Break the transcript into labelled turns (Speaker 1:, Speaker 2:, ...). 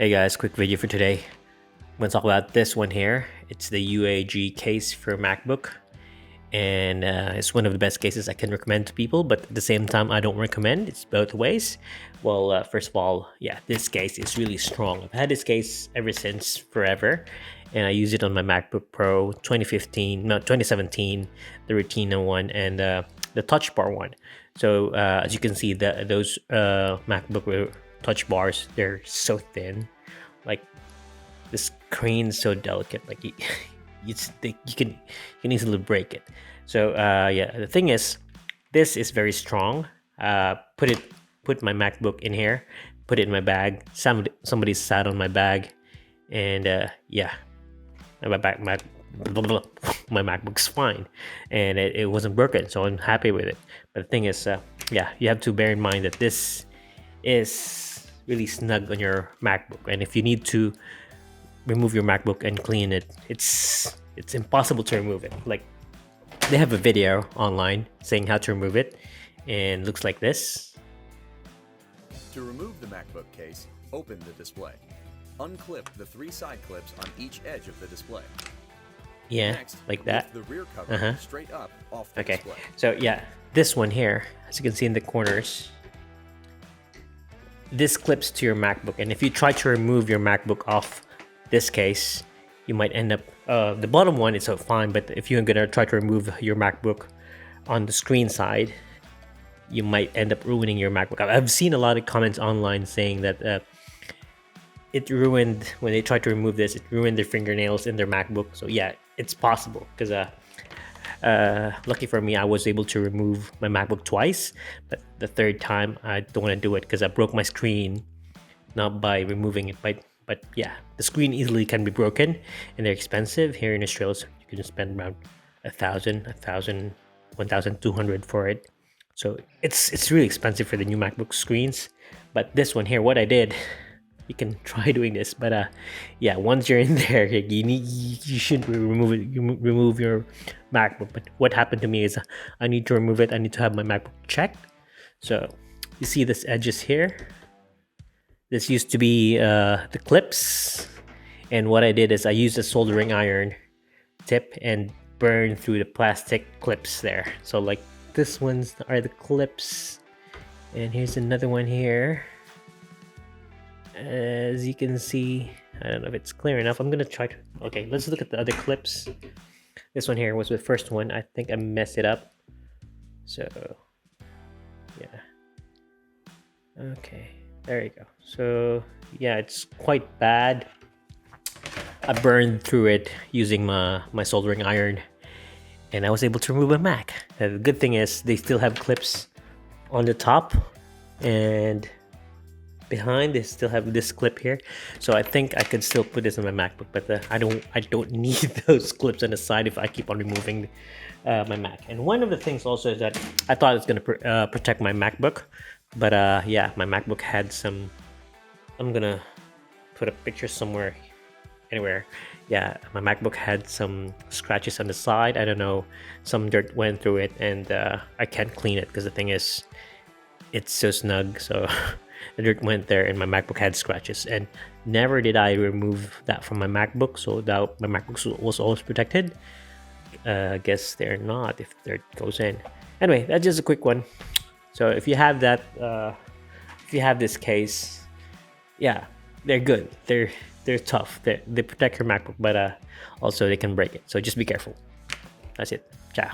Speaker 1: Hey guys, quick video for today. I'm going to talk about this one here. It's the UAG case for MacBook, and it's one of the best cases I can recommend to people, but at the same time I don't recommend. It's both ways. Well, first of all, yeah, this case is really strong. I've had this case ever since forever, and I use it on my MacBook Pro 2017, the Retina one, and the touch bar one. So as you can see, those MacBook touch bars, they're so thin. Like, the screen is so delicate, like you can easily break it. So yeah, the thing is, this is very strong. Put my MacBook in here, put it in my bag. Somebody sat on my bag, and yeah, my MacBook's fine, and it wasn't broken, so I'm happy with it. But the thing is, yeah, you have to bear in mind that this is really snug on your MacBook, and if you need to remove your MacBook and clean it, it's impossible to remove it. Like, they have a video online saying how to remove it, and looks like this.
Speaker 2: To remove the MacBook case, open the display. Unclip the 3 side clips on each edge of the display.
Speaker 1: Yeah,
Speaker 2: Next,
Speaker 1: like that.
Speaker 2: lift the rear cover straight up off the display.
Speaker 1: So yeah, this one here, as you can see in the corners, this clips to your MacBook, and if you try to remove your MacBook off this case, you might end up the bottom one is so fine, but if you're gonna try to remove your MacBook on the screen side, you might end up ruining your MacBook. I've seen a lot of comments online saying that it ruined, when they tried to remove this, it ruined their fingernails in their MacBook. So yeah, it's possible, because lucky for me, I was able to remove my MacBook twice, but the third time I don't want to do it because I broke my screen, not by removing it, but yeah, the screen easily can be broken, and they're expensive. Here in Australia, so you can spend around 1,200 for it. So it's really expensive for the new MacBook screens. But this one here, what I did, you can try doing this, but yeah, once you're in there, you shouldn't remove your MacBook. But what happened to me is I need to remove it. I need to have my MacBook checked. So you see this edges here, this used to be the clips, and what I did is I used a soldering iron tip and burned through the plastic clips there. So like, this ones are the clips, and here's another one here. As you can see, I don't know if it's clear enough. I'm gonna try to, okay, let's look at the other clips. This one here was the first one. I think I messed it up, so yeah, okay, there you go. So yeah, it's quite bad. I burned through it using my soldering iron, and I was able to remove my Mac. The good thing is they still have clips on the top, and behind they still have this clip here, so I think I could still put this on my MacBook, but I don't need those clips on the side if I keep on removing my Mac. And one of the things also is that I thought it's gonna protect my MacBook, but yeah, my MacBook had some, I'm gonna put a picture somewhere, anywhere. Yeah, my MacBook had some scratches on the side. I don't know, some dirt went through it, and I can't clean it because the thing is, it's so snug, so the dirt went there, and my MacBook had scratches, and never did I remove that from my MacBook, so that my MacBook was always protected. I guess they're not if dirt goes in. Anyway, that's just a quick one. So if you have that, if you have this case, yeah, they're good. They're tough. They protect your MacBook, but also they can break it. So just be careful. That's it. Ciao.